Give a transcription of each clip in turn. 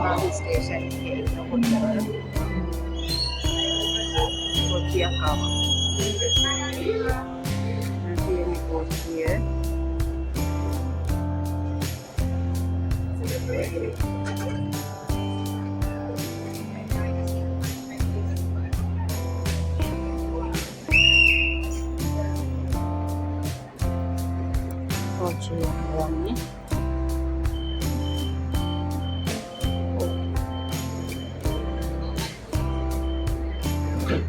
Bali station එකේ ඉන්නකොට කෝච්චියක් ආවා. තියෙන කෝච්චිය කෝච්චිය යන්නේ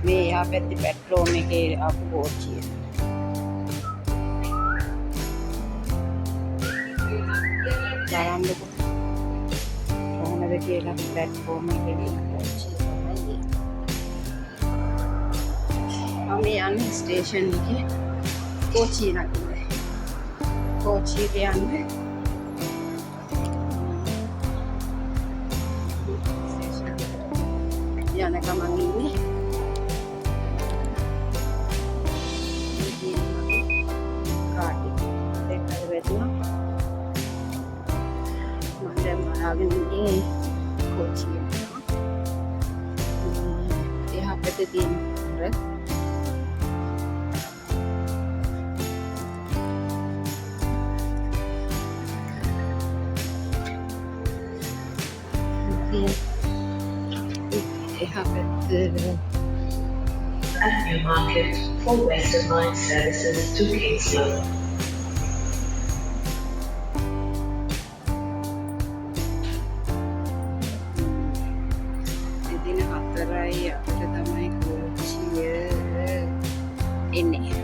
මේ යා පැත්තේ පෙට්‍රෝල් එකේ ආපු කෝච්චිය. බලන්නකො කොහොමද කියලා ප්ලැට්ෆෝම් එකේ ඉන්න කෝච්චිය තමයි. මම යන්නේ ස්ටේෂන් එකේ කෝච්චිය නගින්න. කෝච්චියට යන්නේ යන ගමන් ඉන්නේ කාටි දෙකකට වැටුණා. මම දැන් බලාගෙන ඉන්නේ කෝච්චිය. එහා පැත්තේ තියෙන Avenue Market for Western Line services to Kingsland. ඉතින් 4යි අපිට තමයි කෝච්චිය එන්නේ.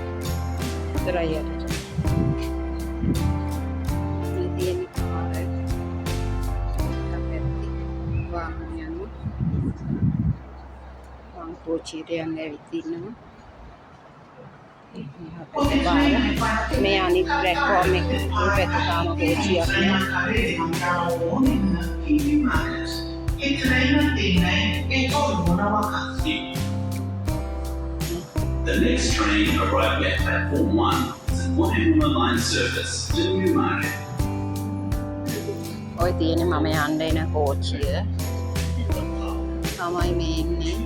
4යි අපිට. මේ තියෙන කාර් අපිට වාහන යනවා. මම කෝච්චියට යන්න ඇවිත් ඉන්නවා. මේ අනිත් ප්ලැට්ෆෝම් එකේ පැත්ත තාම කෝච්චියක් The next train arriving at platform 1 is a Waimea line service to Newmarket. ඔය තියෙන්නේ මම යන්න එන කෝච්චිය. තමයි මේ ඉන්නේ.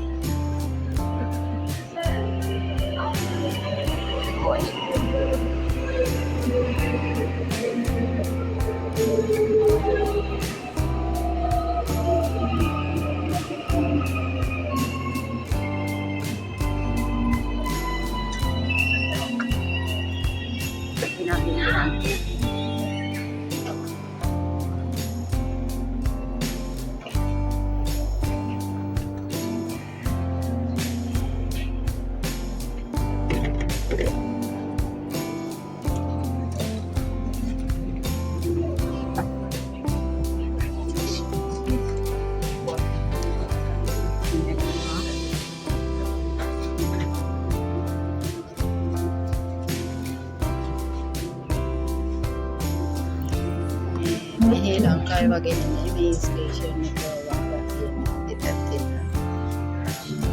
මේ ලංකාවේ වගේ නෙමෙයි මේ ස්ටේෂන් එක වගේ තියෙන දෙපැත්තේ.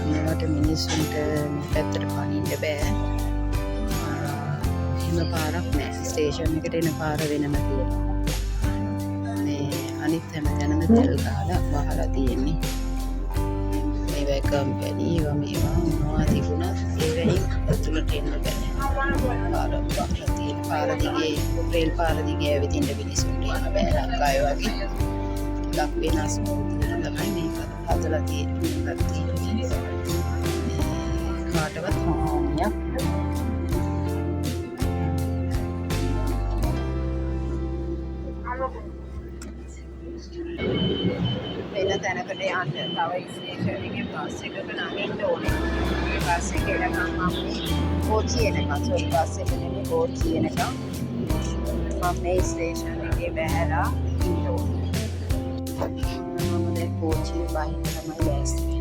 මේවට මිනිස්සුන්ට මේ පැත්තට පනින්න බෑ. එහෙම පාරක් නෑ. ස්ටේෂන් එකට එන පාර වෙනම තියෙනවා. මේ අනිත් හැම තැනම තෙල් ගහලා වහලා තියෙන්නේ. මේ වගේ කම්පැනි මේවා මොනවා තිබුණත් ඒවෙන් ඇතුළට එන්න බෑ. පාර දිගේ රේල් පාර දිගේ ඇවිදින්න මිනිස්සුන්ට යන්න බෑ ලංකාවේ වගේ. ටිකක් වෙනස් තමයි මේක හදලා තියෙන්නේ. කාටවත් හානියක් වෙන තැනකට යන්න තව ස්ටේෂන් එකේ බස් එකක නගින්න ඕනේ. ඒ බස් එකේ යනකම් මම කෝච්චිය එනකම් සෝරි බස් එකේ නෙමෙයි කෝච්චිය එනකම් මම මේ ස්ටේෂන් එකේ බැහැලා ඉන්න ඕනේ. මම දැන් කෝච්චිය බහින්න තමයි ලෑස්ති වෙන්නේ.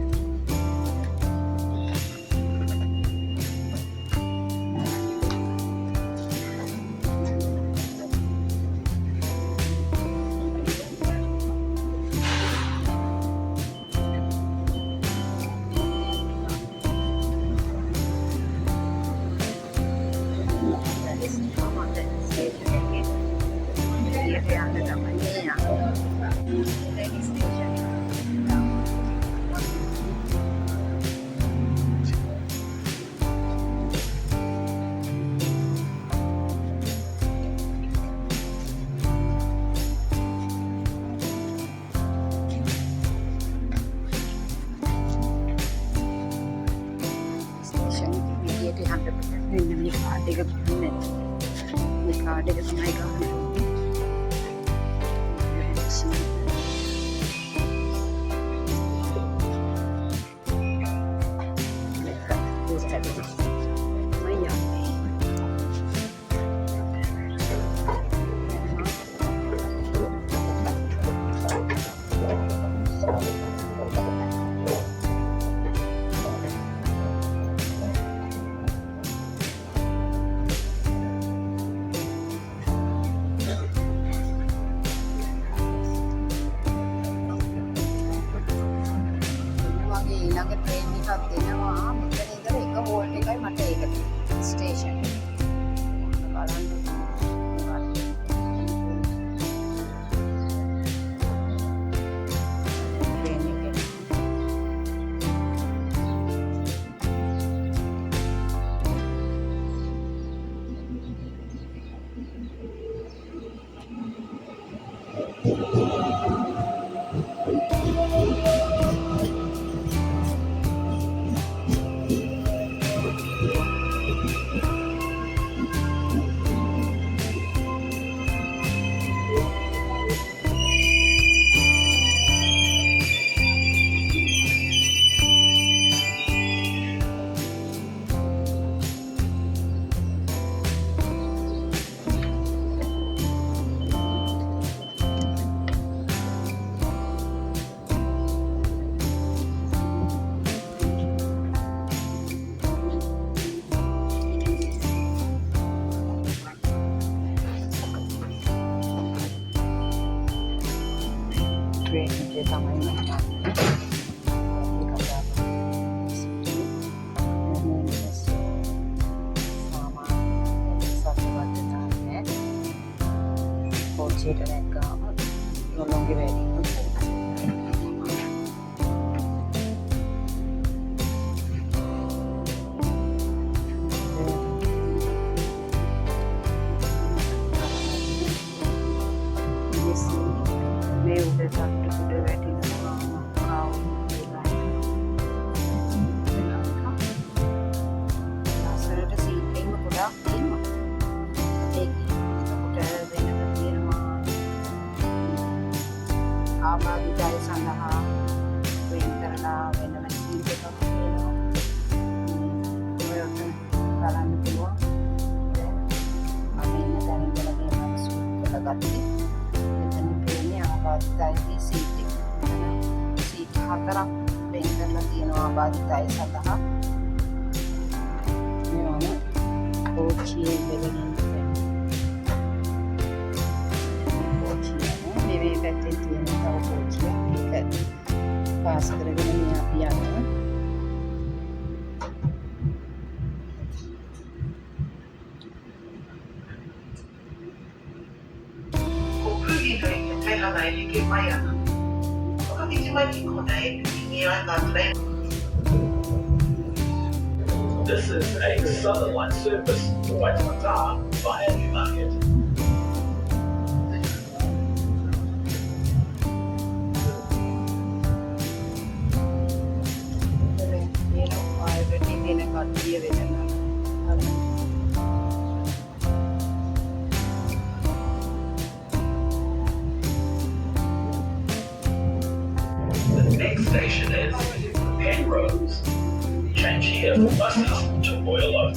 කාඩ් එක ගන්න. මේ කාඩ් එක තමයි ගන්න. ඊළඟ ට්‍රේන් එකක් දෙනවා මෙතන ඉඳලා එක හෝල්ට් එකයි මට ඒකට ස්ටේෂන් එක බලන්න ට්‍රේන් එකේ ට්‍රේන් එකේ තමයි මම පොච්චේට නැග්ගාම ගොල්ලොන්ගේ වැඩි මේ උඩ තට්ටු උඩ වැටිනවා ලස්සනට සීට් එකම ගොඩාක් තියෙනවා ඒකට වෙනම තියෙනවා ආබාධිතය සඳහා වෙන් කරලා වෙනම සීට් එකක් තියෙනවා ඔයත් බලන්න පුළුවන් අන්න දැන් ඉඳලා තියෙනවා සූට් කරගත්තේ ආබාධිතයි සීට් එක. සීට් 4ක් වෙන් කරලා තියෙනවා ආබාධිතයි සඳහා. මේ කෝච්චියේ දෙවෙනි කෝච්චිය මේ පැත්තේ තියෙන තව කෝච්චියක් ඒක පාස් කරගෙන මේ අපි යනවා. This is a Southern Line service to Waitemata via Newmarket. The next station is Penrose. Change here for buses to Royal Oak.